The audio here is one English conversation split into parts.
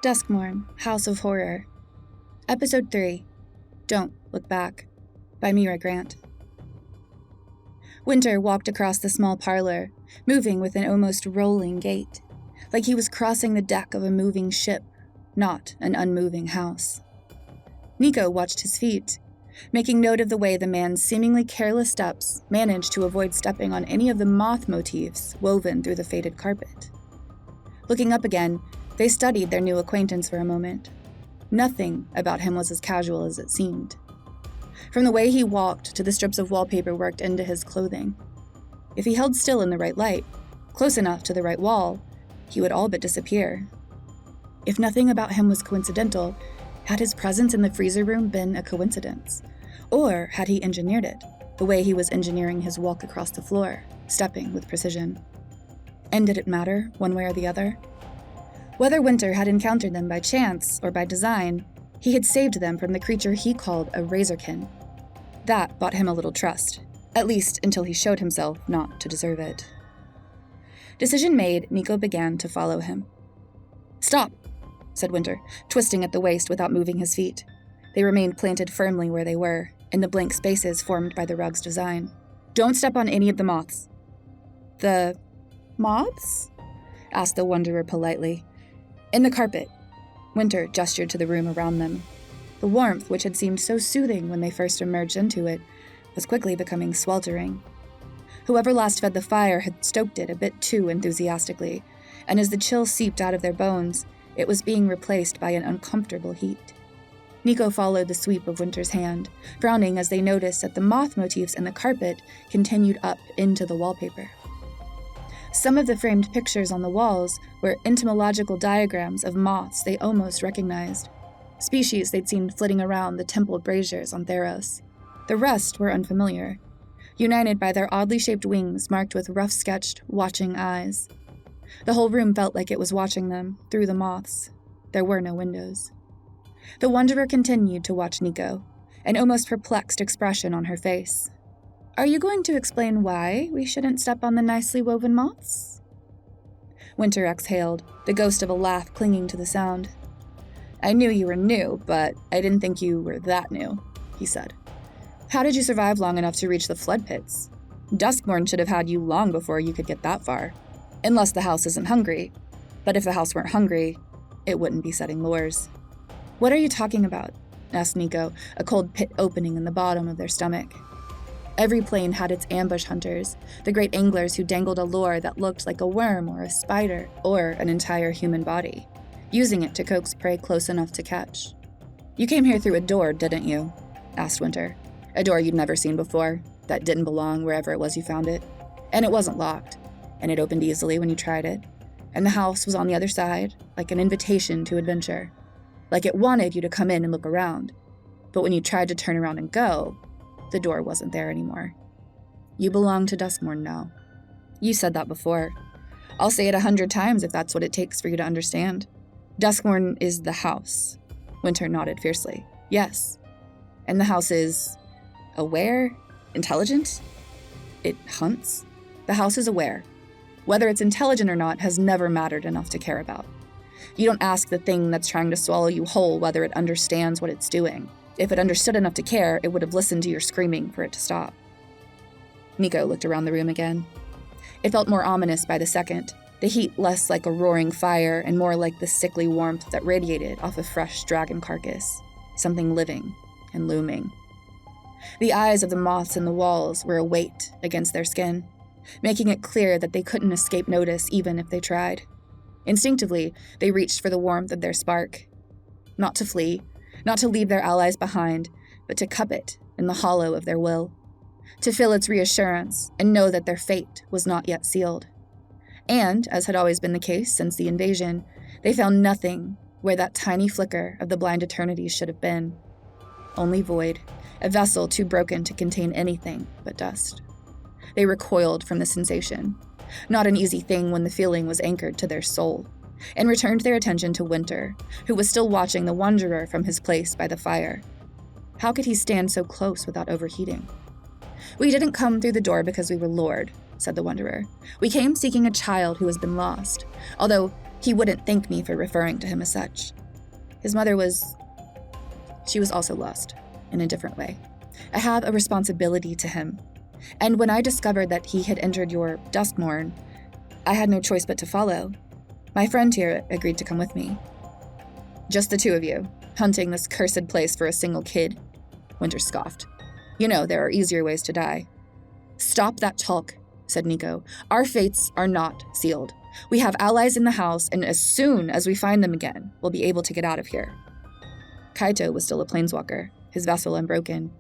Duskmourn, House of Horror. Episode 3, Don't Look Back, by Mira Grant. Winter walked across the small parlor, moving with an almost rolling gait, like he was crossing the deck of a moving ship, not an unmoving house. Nico watched his feet, making note of the way the man's seemingly careless steps managed to avoid stepping on any of the moth motifs woven through the faded carpet. Looking up again, they studied their new acquaintance for a moment. Nothing about him was as casual as it seemed. From the way he walked to the strips of wallpaper worked into his clothing. If he held still in the right light, close enough to the right wall, he would all but disappear. If nothing about him was coincidental, had his presence in the freezer room been a coincidence? Or had he engineered it, the way he was engineering his walk across the floor, stepping with precision? And did it matter, one way or the other? Whether Winter had encountered them by chance or by design, he had saved them from the creature he called a Razorkin. That bought him a little trust, at least until he showed himself not to deserve it. Decision made, Nico began to follow him. "Stop," said Winter, twisting at the waist without moving his feet. They remained planted firmly where they were, in the blank spaces formed by the rug's design. "Don't step on any of the moths." "The moths?" asked the Wanderer politely. "In the carpet." Winter gestured to the room around them. The warmth, which had seemed so soothing when they first emerged into it, was quickly becoming sweltering. Whoever last fed the fire had stoked it a bit too enthusiastically, and as the chill seeped out of their bones, it was being replaced by an uncomfortable heat. Nico followed the sweep of Winter's hand, frowning as they noticed that the moth motifs in the carpet continued up into the wallpaper. Some of the framed pictures on the walls were entomological diagrams of moths they almost recognized, species they'd seen flitting around the temple braziers on Theros. The rest were unfamiliar, united by their oddly shaped wings marked with rough-sketched, watching eyes. The whole room felt like it was watching them, through the moths. There were no windows. The Wanderer continued to watch Nico, an almost perplexed expression on her face. "Are you going to explain why we shouldn't step on the nicely woven moths?" Winter exhaled, the ghost of a laugh clinging to the sound. "I knew you were new, but I didn't think you were that new," he said. "How did you survive long enough to reach the flood pits? Duskmourn should have had you long before you could get that far. Unless the house isn't hungry. But if the house weren't hungry, it wouldn't be setting lures." "What are you talking about?" asked Nico, a cold pit opening in the bottom of their stomach. Every plane had its ambush hunters, the great anglers who dangled a lure that looked like a worm or a spider or an entire human body, using it to coax prey close enough to catch. "You came here through a door, didn't you?" asked Winter. "A door you'd never seen before, that didn't belong wherever it was you found it. And it wasn't locked, and it opened easily when you tried it. And the house was on the other side, like an invitation to adventure. Like it wanted you to come in and look around. But when you tried to turn around and go, the door wasn't there anymore. You belong to Duskmourn now. You said that before. I'll say it 100 times if that's what it takes for you to understand. Duskmourn is the house." Winter nodded fiercely. "Yes. And the house is aware? Intelligent? It hunts? The house is aware. Whether it's intelligent or not has never mattered enough to care about. You don't ask the thing that's trying to swallow you whole whether it understands what it's doing. If it understood enough to care, it would have listened to your screaming for it to stop." Nico looked around the room again. It felt more ominous by the second, the heat less like a roaring fire and more like the sickly warmth that radiated off a fresh dragon carcass, something living and looming. The eyes of the moths in the walls were a weight against their skin, making it clear that they couldn't escape notice even if they tried. Instinctively, they reached for the warmth of their spark. Not to flee, not to leave their allies behind, but to cup it in the hollow of their will. To feel its reassurance and know that their fate was not yet sealed. And, as had always been the case since the invasion, they found nothing where that tiny flicker of the blind eternity should have been. Only void, a vessel too broken to contain anything but dust. They recoiled from the sensation, not an easy thing when the feeling was anchored to their soul, and returned their attention to Winter, who was still watching the Wanderer from his place by the fire. How could he stand so close without overheating? "We didn't come through the door because we were lured," said the Wanderer. "We came seeking a child who has been lost, although He wouldn't thank me for referring to him as such. His mother she was also lost, in a different way. I have a responsibility to him. And when I discovered that he had entered your Duskmourn, I had no choice but to follow. My friend here agreed to come with me. Just the two of you, hunting this cursed place for a single kid, Winter scoffed. You know there are easier ways to die. Stop that talk, said Nico. Our fates are not sealed. We have allies in the house, and as soon as we find them again, we'll be able to get out of here. Kaito was still a planeswalker, his vessel unbroken.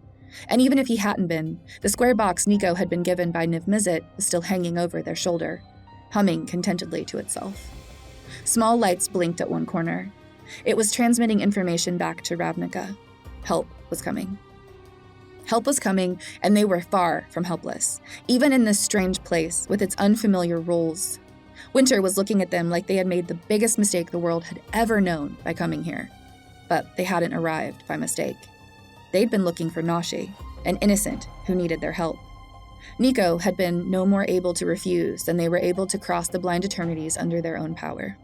And even if he hadn't been, the square box Nico had been given by Niv Mizzet was still hanging over their shoulder, humming contentedly to itself. Small lights blinked at one corner. It was transmitting information back to Ravnica. Help was coming. Help was coming, and they were far from helpless, even in this strange place with its unfamiliar rules. Winter was looking at them like they had made the biggest mistake the world had ever known by coming here. But they hadn't arrived by mistake. They'd been looking for Nashi, an innocent who needed their help. Nico had been no more able to refuse than they were able to cross the blind eternities under their own power.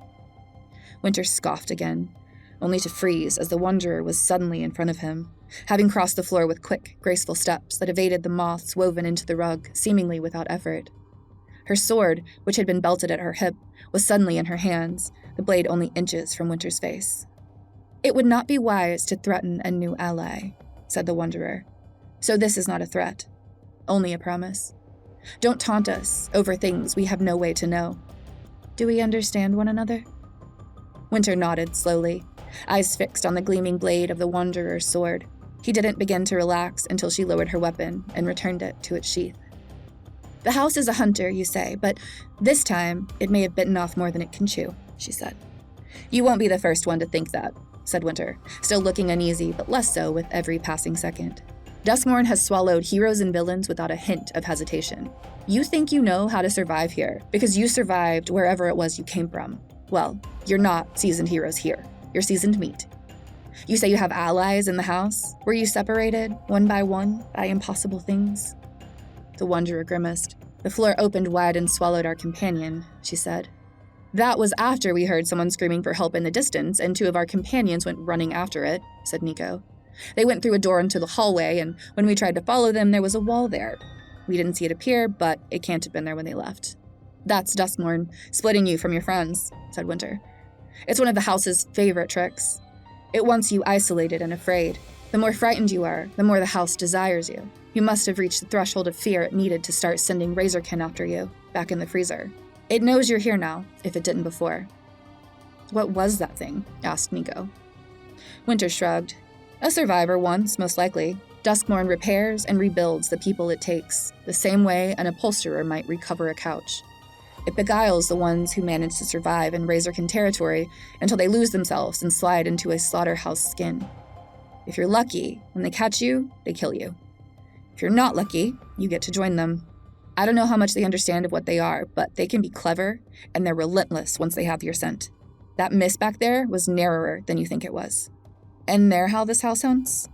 Winter scoffed again, only to freeze as the Wanderer was suddenly in front of him, having crossed the floor with quick, graceful steps that evaded the moths woven into the rug, seemingly without effort. Her sword, which had been belted at her hip, was suddenly in her hands, the blade only inches from Winter's face. It would not be wise to threaten a new ally, said the Wanderer. So this is not a threat, only a promise. Don't taunt us over things we have no way to know. Do we understand one another? Winter nodded slowly, eyes fixed on the gleaming blade of the Wanderer's sword. He didn't begin to relax until she lowered her weapon and returned it to its sheath. The house is a hunter, you say, but this time it may have bitten off more than it can chew, she said. You won't be the first one to think that, said Winter, still looking uneasy, but less so with every passing second. Duskmourn has swallowed heroes and villains without a hint of hesitation. You think you know how to survive here, because you survived wherever it was you came from. Well, you're not seasoned heroes here. You're seasoned meat. You say you have allies in the house? Were you separated, one, by impossible things? The Wanderer grimaced. The floor opened wide and swallowed our companion, she said. That was after we heard someone screaming for help in the distance, and two of our companions went running after it, said Nico. They went through a door into the hallway, and when we tried to follow them, there was a wall there. We didn't see it appear, but it can't have been there when they left. That's Duskmourn, splitting you from your friends, said Winter. It's one of the house's favorite tricks. It wants you isolated and afraid. The more frightened you are, the more the house desires you. You must have reached the threshold of fear it needed to start sending Razorkin after you, back in the freezer. It knows you're here now, if it didn't before. What was that thing? Asked Nico. Winter shrugged. A survivor once, most likely. Duskmourn repairs and rebuilds the people it takes, the same way an upholsterer might recover a couch. It beguiles the ones who manage to survive in Razorkin territory until they lose themselves and slide into a slaughterhouse skin. If you're lucky, when they catch you, they kill you. If you're not lucky, you get to join them. I don't know how much they understand of what they are, but they can be clever, and they're relentless once they have your scent. That mist back there was narrower than you think it was. And they're how this house hunts?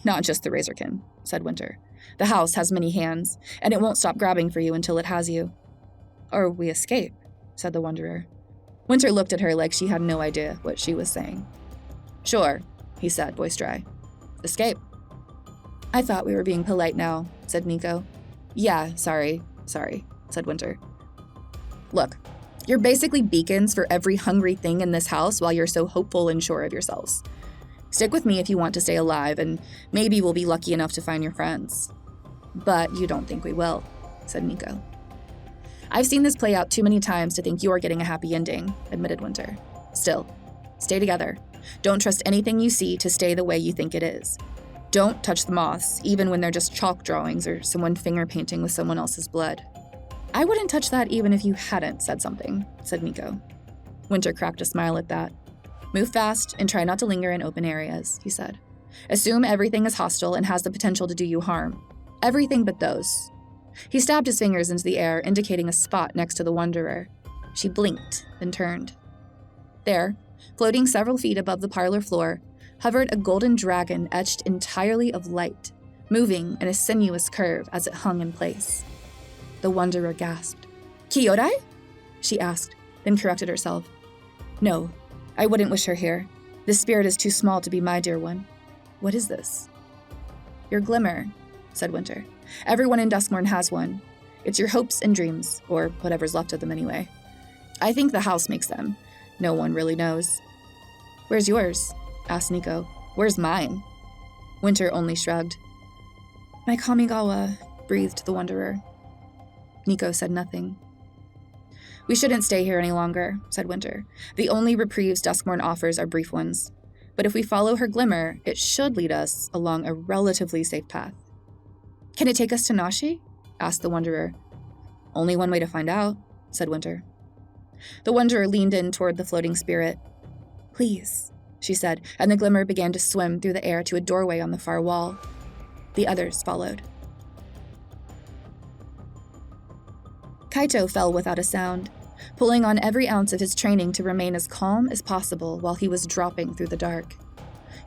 Not just the Razorkin, said Winter. The house has many hands, and it won't stop grabbing for you until it has you. Or we escape, said the Wanderer. Winter looked at her like she had no idea what she was saying. Sure, he said, voice dry. Escape. I thought we were being polite now, said Nico. Yeah, sorry, said Winter. Look, you're basically beacons for every hungry thing in this house while you're so hopeful and sure of yourselves. Stick with me if you want to stay alive, and maybe we'll be lucky enough to find your friends. But you don't think we will, said Nico. I've seen this play out too many times to think you're getting a happy ending, admitted Winter. Still, stay together. Don't trust anything you see to stay the way you think it is. Don't touch the moths, even when they're just chalk drawings or someone finger painting with someone else's blood. I wouldn't touch that even if you hadn't said something, said Nico. Winter cracked a smile at that. Move fast and try not to linger in open areas, he said. Assume everything is hostile and has the potential to do you harm. Everything but those. He stabbed his fingers into the air, indicating a spot next to the Wanderer. She blinked, then turned. There, floating several feet above the parlor floor, hovered a golden dragon etched entirely of light, moving in a sinuous curve as it hung in place. The Wanderer gasped. Kyodai? She asked, then corrected herself. No, I wouldn't wish her here. This spirit is too small to be my dear one. What is this? Your glimmer, said Winter. Everyone in Duskmourn has one. It's your hopes and dreams, or whatever's left of them anyway. I think the house makes them. No one really knows. Where's yours? Asked Nico. Where's mine? Winter only shrugged. My Kamigawa, breathed the Wanderer. Nico said nothing. We shouldn't stay here any longer, said Winter. The only reprieves Duskmourn offers are brief ones. But if we follow her glimmer, it should lead us along a relatively safe path. Can it take us to Nashi? Asked the Wanderer. Only one way to find out, said Winter. The Wanderer leaned in toward the floating spirit. Please, she said, and the glimmer began to swim through the air to a doorway on the far wall. The others followed. Kaito fell without a sound, pulling on every ounce of his training to remain as calm as possible while he was dropping through the dark.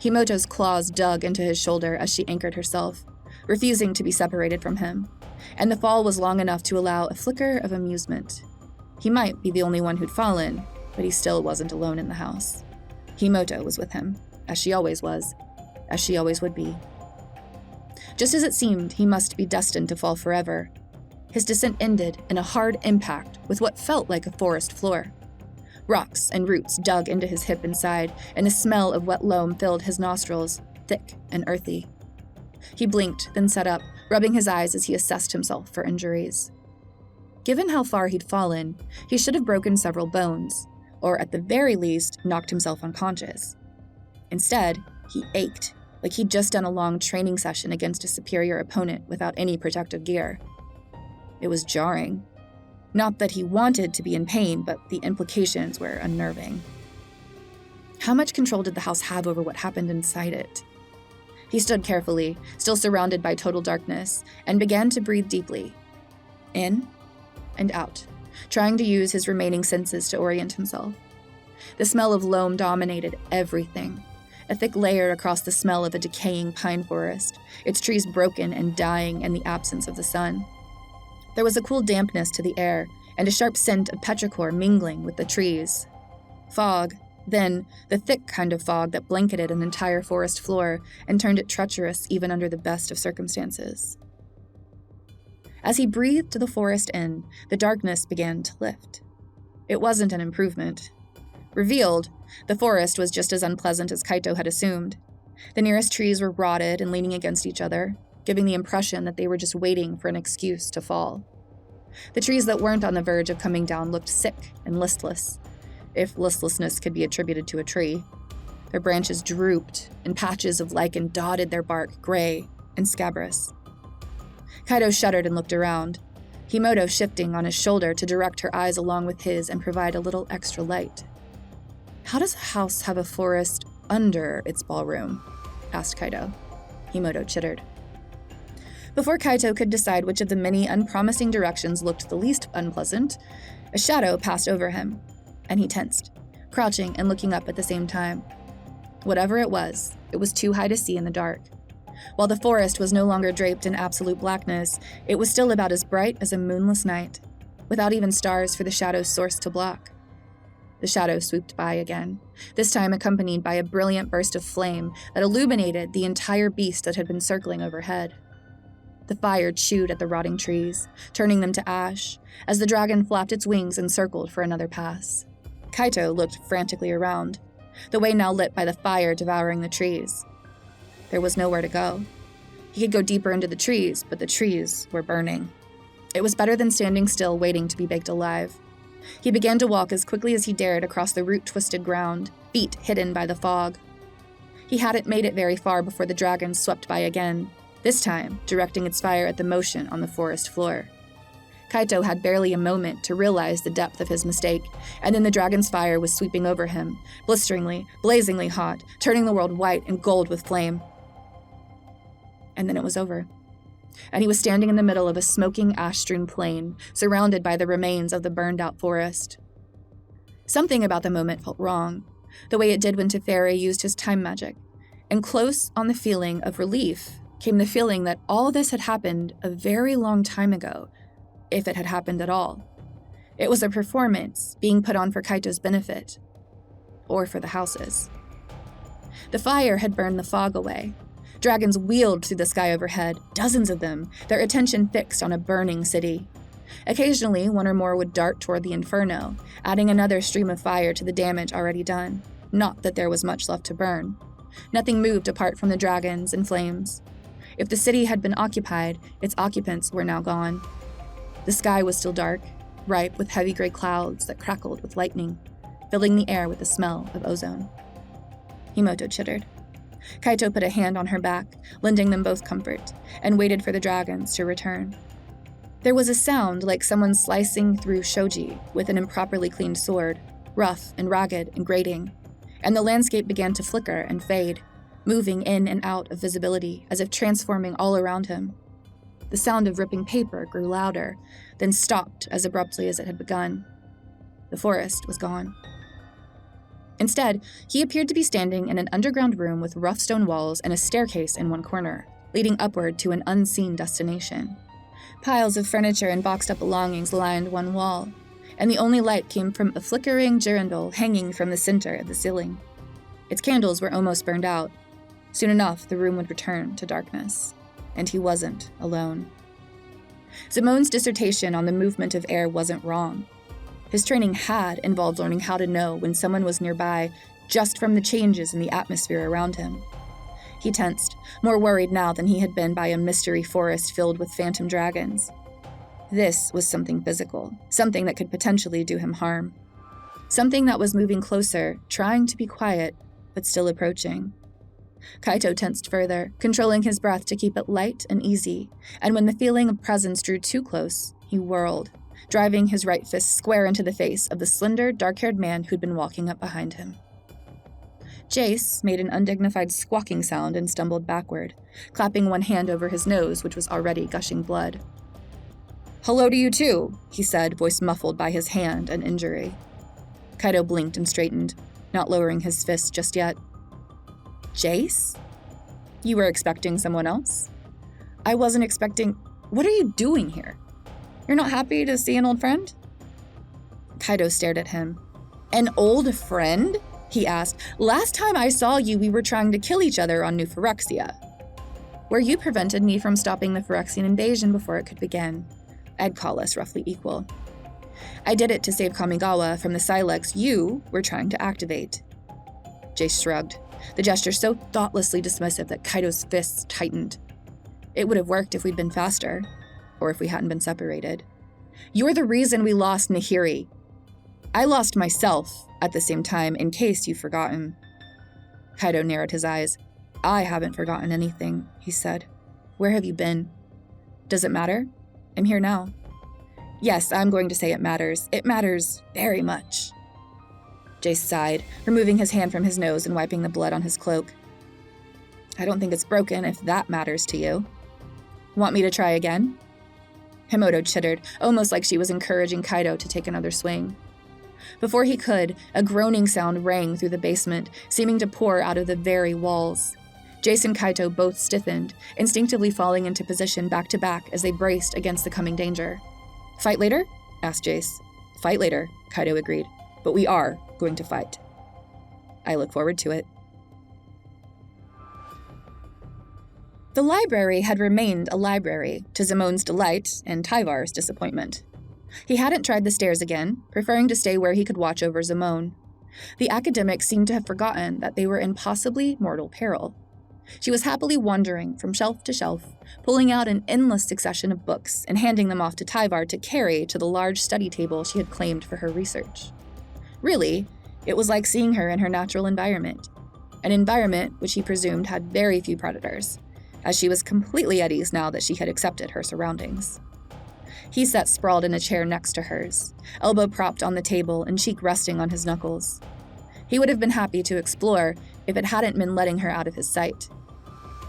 Himoto's claws dug into his shoulder as she anchored herself, refusing to be separated from him, and the fall was long enough to allow a flicker of amusement. He might be the only one who'd fallen, but he still wasn't alone in the house. Himoto was with him, as she always was, as she always would be. Just as it seemed he must be destined to fall forever, his descent ended in a hard impact with what felt like a forest floor. Rocks and roots dug into his hip and side, and the smell of wet loam filled his nostrils, thick and earthy. He blinked, then sat up, rubbing his eyes as he assessed himself for injuries. Given how far he'd fallen, he should have broken several bones, or at the very least, knocked himself unconscious. Instead, he ached, like he'd just done a long training session against a superior opponent without any protective gear. It was jarring. Not that he wanted to be in pain, but the implications were unnerving. How much control did the house have over what happened inside it? He stood carefully, still surrounded by total darkness, and began to breathe deeply. In and out, trying to use his remaining senses to orient himself. The smell of loam dominated everything, a thick layer across the smell of a decaying pine forest, its trees broken and dying in the absence of the sun. There was a cool dampness to the air, and a sharp scent of petrichor mingling with the trees. Fog, then the thick kind of fog that blanketed an entire forest floor and turned it treacherous even under the best of circumstances. As he breathed the forest in, the darkness began to lift. It wasn't an improvement. Revealed, the forest was just as unpleasant as Kaito had assumed. The nearest trees were rotted and leaning against each other, giving the impression that they were just waiting for an excuse to fall. The trees that weren't on the verge of coming down looked sick and listless, if listlessness could be attributed to a tree. Their branches drooped, and patches of lichen dotted their bark, gray and scabrous. Kaito shuddered and looked around, Himoto shifting on his shoulder to direct her eyes along with his and provide a little extra light. How does a house have a forest under its ballroom? Asked Kaito. Himoto chittered. Before Kaito could decide which of the many unpromising directions looked the least unpleasant, a shadow passed over him, and he tensed, crouching and looking up at the same time. Whatever it was too high to see in the dark. While the forest was no longer draped in absolute blackness, it was still about as bright as a moonless night, without even stars for the shadow's source to block. The shadow swooped by again, this time accompanied by a brilliant burst of flame that illuminated the entire beast that had been circling overhead. The fire chewed at the rotting trees, turning them to ash, as the dragon flapped its wings and circled for another pass. Kaito looked frantically around, the way now lit by the fire devouring the trees. There was nowhere to go. He could go deeper into the trees, but the trees were burning. It was better than standing still waiting to be baked alive. He began to walk as quickly as he dared across the root-twisted ground, feet hidden by the fog. He hadn't made it very far before the dragon swept by again, this time directing its fire at the motion on the forest floor. Kaito had barely a moment to realize the depth of his mistake, and then the dragon's fire was sweeping over him, blisteringly, blazingly hot, turning the world white and gold with flame. And then it was over, and he was standing in the middle of a smoking ash-strewn plain, surrounded by the remains of the burned-out forest. Something about the moment felt wrong, the way it did when Teferi used his time magic, and close on the feeling of relief came the feeling that all this had happened a very long time ago, if it had happened at all. It was a performance being put on for Kaito's benefit. or for the houses. The fire had burned the fog away. Dragons wheeled through the sky overhead, dozens of them, their attention fixed on a burning city. Occasionally, one or more would dart toward the inferno, adding another stream of fire to the damage already done. Not that there was much left to burn. Nothing moved apart from the dragons and flames. If the city had been occupied, its occupants were now gone. The sky was still dark, ripe with heavy gray clouds that crackled with lightning, filling the air with the smell of ozone. Himoto chittered. Kaito put a hand on her back, lending them both comfort, and waited for the dragons to return. There was a sound like someone slicing through shoji with an improperly cleaned sword, rough and ragged and grating, and the landscape began to flicker and fade, moving in and out of visibility as if transforming all around him. The sound of ripping paper grew louder, then stopped as abruptly as it had begun. The forest was gone. Instead, he appeared to be standing in an underground room with rough stone walls and a staircase in one corner, leading upward to an unseen destination. Piles of furniture and boxed-up belongings lined one wall, and the only light came from a flickering girandole hanging from the center of the ceiling. Its candles were almost burned out. Soon enough, the room would return to darkness, and he wasn't alone. Zimon's dissertation on the movement of air wasn't wrong. His training had involved learning how to know when someone was nearby just from the changes in the atmosphere around him. He tensed, more worried now than he had been by a mystery forest filled with phantom dragons. This was something physical, something that could potentially do him harm. Something that was moving closer, trying to be quiet, but still approaching. Kaito tensed further, controlling his breath to keep it light and easy, and when the feeling of presence drew too close, he whirled, driving his right fist square into the face of the slender, dark-haired man who'd been walking up behind him. Jace made an undignified squawking sound and stumbled backward, clapping one hand over his nose, which was already gushing blood. "Hello to you too," he said, voice muffled by his hand and injury. Kaito blinked and straightened, not lowering his fist just yet. "Jace? You were expecting someone else?" "I wasn't expecting— What are you doing here? You're not happy to see an old friend?" Kaito stared at him. "An old friend?" he asked. "Last time I saw you, we were trying to kill each other on New Phyrexia. Where you prevented me from stopping the Phyrexian invasion before it could begin. I'd call us roughly equal. I did it to save Kamigawa from the Silex you were trying to activate." Jace shrugged, the gesture so thoughtlessly dismissive that Kaito's fists tightened. It would have worked if we'd been faster, or if we hadn't been separated. "You're the reason we lost Nahiri. I lost myself at the same time, in case you've forgotten." Kaito narrowed his eyes. "I haven't forgotten anything," he said. "Where have you been?" "Does it matter? I'm here now." "Yes, I'm going to say it matters. It matters very much." Jace sighed, removing his hand from his nose and wiping the blood on his cloak. "I don't think it's broken if that matters to you. Want me to try again?" Himoto chittered, almost like she was encouraging Kaito to take another swing. Before he could, a groaning sound rang through the basement, seeming to pour out of the very walls. Jace and Kaito both stiffened, instinctively falling into position back to back as they braced against the coming danger. "Fight later?" asked Jace. "Fight later," Kaito agreed. "But we are going to fight. I look forward to it." The library had remained a library, to Zimon's delight and Tyvar's disappointment. He hadn't tried the stairs again, preferring to stay where he could watch over Zimone. The academic seemed to have forgotten that they were in possibly mortal peril. She was happily wandering from shelf to shelf, pulling out an endless succession of books and handing them off to Tyvar to carry to the large study table she had claimed for her research. Really, it was like seeing her in her natural environment, an environment which he presumed had very few predators, as she was completely at ease now that she had accepted her surroundings. He sat sprawled in a chair next to hers, elbow propped on the table and cheek resting on his knuckles. He would have been happy to explore if it hadn't been letting her out of his sight.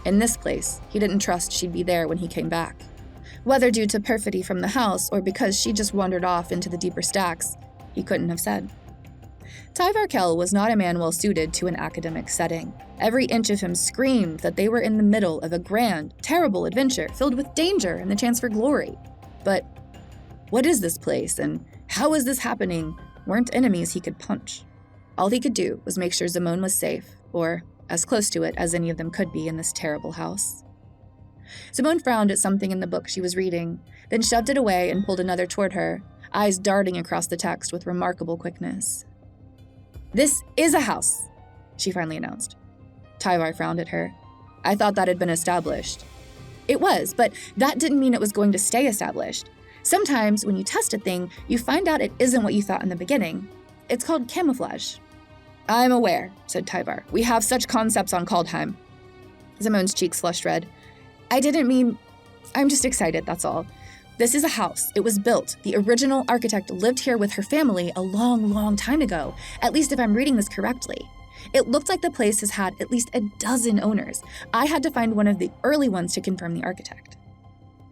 In this place, he didn't trust she'd be there when he came back. Whether due to perfidy from the house or because she just wandered off into the deeper stacks, he couldn't have said. Tyvar Kell was not a man well suited to an academic setting. Every inch of him screamed that they were in the middle of a grand, terrible adventure filled with danger and the chance for glory. But what is this place, and how is this happening? Weren't enemies he could punch. All he could do was make sure Simone was safe, or as close to it as any of them could be in this terrible house. Simone frowned at something in the book she was reading, then shoved it away and pulled another toward her, eyes darting across the text with remarkable quickness. "This is a house," she finally announced. Tyvar frowned at her. "I thought that had been established." It was, but that didn't mean it was going to stay established. Sometimes, when you test a thing, you find out it isn't what you thought in the beginning. It's called camouflage. "I'm aware," said Tyvar. "We have such concepts on Kaldheim." Simone's cheeks flushed red. "I didn't mean... I'm just excited, that's all. This is a house. It was built. The original architect lived here with her family a long, long time ago, at least if I'm reading this correctly. It looked like the place has had at least a dozen owners. I had to find one of the early ones to confirm the architect."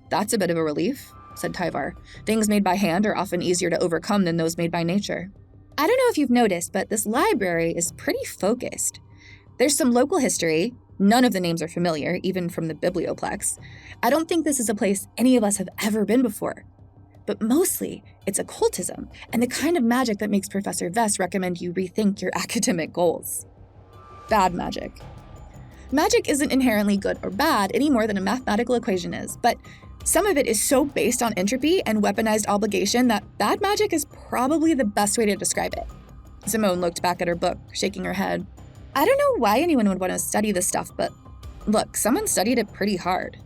"That's a bit of a relief," said Tyvar. "Things made by hand are often easier to overcome than those made by nature." "I don't know if you've noticed, but this library is pretty focused. There's some local history. None of the names are familiar, even from the biblioplex. I don't think this is a place any of us have ever been before. But mostly, it's occultism, and the kind of magic that makes Professor Vess recommend you rethink your academic goals." "Bad magic." "Magic isn't inherently good or bad any more than a mathematical equation is, but some of it is so based on entropy and weaponized obligation that bad magic is probably the best way to describe it." Simone looked back at her book, shaking her head. "I don't know why anyone would want to study this stuff, but look, someone studied it pretty hard."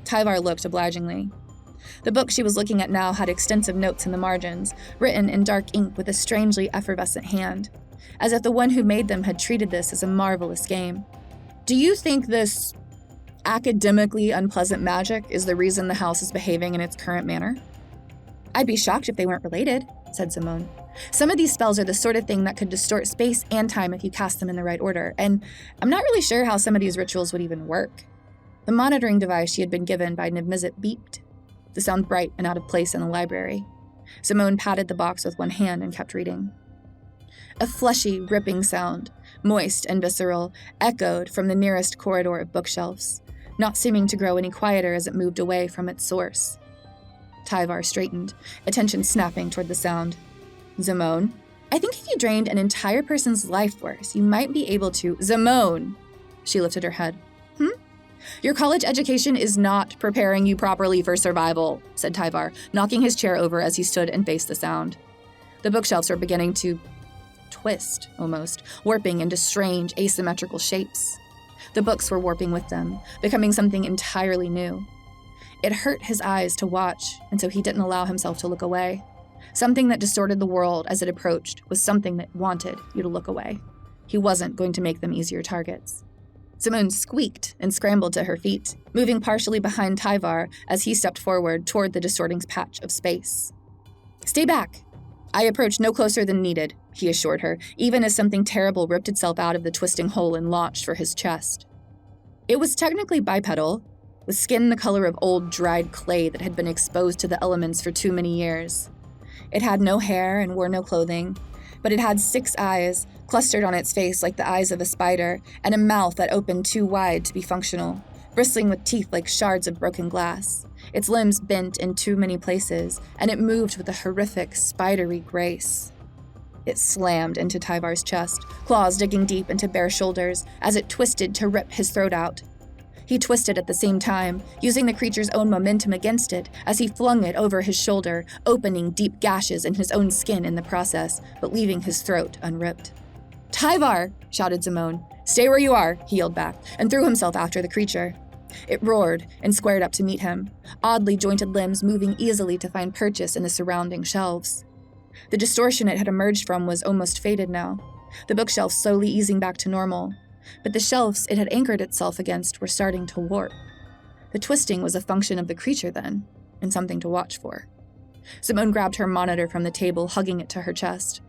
Tyvar looked obligingly. The book she was looking at now had extensive notes in the margins, written in dark ink with a strangely effervescent hand, as if the one who made them had treated this as a marvelous game. "Do you think this academically unpleasant magic is the reason the house is behaving in its current manner?" "I'd be shocked if they weren't related," said Simone. "Some of these spells are the sort of thing that could distort space and time if you cast them in the right order, and I'm not really sure how some of these rituals would even work." The monitoring device she had been given by Niv-Mizzet beeped, the sound bright and out of place in the library. Simone patted the box with one hand and kept reading. A fleshy, ripping sound, moist and visceral, echoed from the nearest corridor of bookshelves, not seeming to grow any quieter as it moved away from its source. Tyvar straightened, attention snapping toward the sound. "Simone, I think if you drained an entire person's life force, you might be able to—" "Simone!" She lifted her head. "Your college education is not preparing you properly for survival," said Tyvar, knocking his chair over as he stood and faced the sound. The bookshelves were beginning to twist, almost, warping into strange, asymmetrical shapes. The books were warping with them, becoming something entirely new. It hurt his eyes to watch, and so he didn't allow himself to look away. Something that distorted the world as it approached was something that wanted you to look away. He wasn't going to make them easier targets. Simone squeaked and scrambled to her feet, moving partially behind Tyvar as he stepped forward toward the distorting patch of space. "Stay back." "I approached no closer than needed," he assured her, even as something terrible ripped itself out of the twisting hole and launched for his chest. It was technically bipedal, with skin the color of old, dried clay that had been exposed to the elements for too many years. It had no hair and wore no clothing, but it had 6 eyes, clustered on its face like the eyes of a spider, and a mouth that opened too wide to be functional, bristling with teeth like shards of broken glass. Its limbs bent in too many places, and it moved with a horrific, spidery grace. It slammed into Tyvar's chest, claws digging deep into bare shoulders as it twisted to rip his throat out. He twisted at the same time, using the creature's own momentum against it as he flung it over his shoulder, opening deep gashes in his own skin in the process, but leaving his throat unripped. "Tyvar!" shouted Simone. "Stay where you are," he yelled back, and threw himself after the creature. It roared and squared up to meet him, oddly jointed limbs moving easily to find purchase in the surrounding shelves. The distortion it had emerged from was almost faded now, the bookshelves slowly easing back to normal, but the shelves it had anchored itself against were starting to warp. The twisting was a function of the creature then, and something to watch for. Simone grabbed her monitor from the table, hugging it to her chest.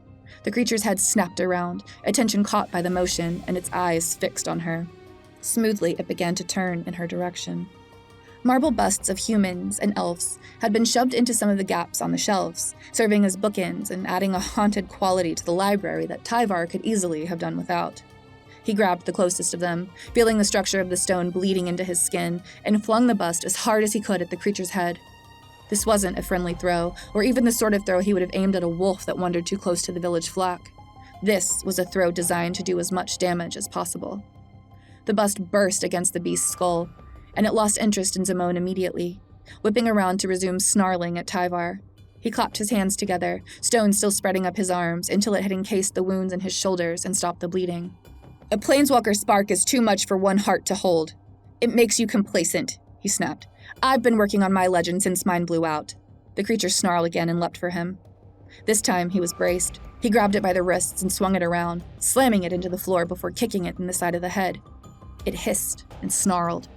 The creature's head snapped around, attention caught by the motion, and its eyes fixed on her. Smoothly, it began to turn in her direction. Marble busts of humans and elves had been shoved into some of the gaps on the shelves, serving as bookends and adding a haunted quality to the library that Tyvar could easily have done without. He grabbed the closest of them, feeling the structure of the stone bleeding into his skin, and flung the bust as hard as he could at the creature's head. This wasn't a friendly throw, or even the sort of throw he would have aimed at a wolf that wandered too close to the village flock. This was a throw designed to do as much damage as possible. The bust burst against the beast's skull, and it lost interest in Zimone immediately, whipping around to resume snarling at Tyvar. He clapped his hands together, stone still spreading up his arms, until it had encased the wounds in his shoulders and stopped the bleeding. A planeswalker spark is too much for one heart to hold. It makes you complacent, he snapped. I've been working on my legend since mine blew out. The creature snarled again and leapt for him. This time he was braced. He grabbed it by the wrists and swung it around, slamming it into the floor before kicking it in the side of the head. It hissed and snarled.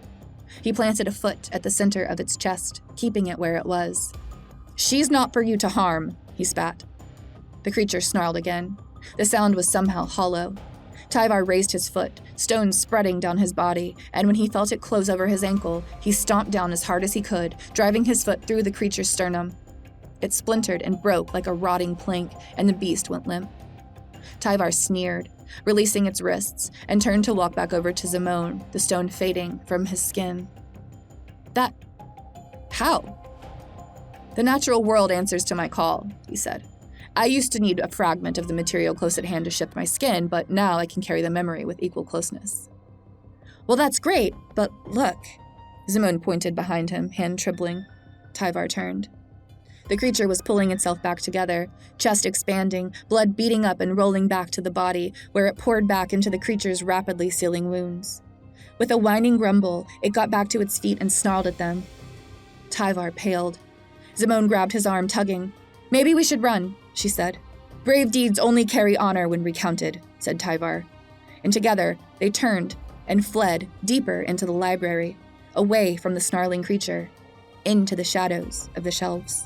He planted a foot at the center of its chest, keeping it where it was. She's not for you to harm, he spat. The creature snarled again. The sound was somehow hollow. Tyvar raised his foot, stones spreading down his body, and when he felt it close over his ankle, he stomped down as hard as he could, driving his foot through the creature's sternum. It splintered and broke like a rotting plank, and the beast went limp. Tyvar sneered, releasing its wrists, and turned to walk back over to Zimone, the stone fading from his skin. How? The natural world answers to my call, he said. I used to need a fragment of the material close at hand to shift my skin, but now I can carry the memory with equal closeness. Well, that's great, but look. Zimone pointed behind him, hand trembling. Tyvar turned. The creature was pulling itself back together, chest expanding, blood beating up and rolling back to the body, where it poured back into the creature's rapidly sealing wounds. With a whining grumble, it got back to its feet and snarled at them. Tyvar paled. Zimone grabbed his arm, tugging. Maybe we should run, she said. Brave deeds only carry honor when recounted, said Tyvar. And together, they turned and fled deeper into the library, away from the snarling creature, into the shadows of the shelves.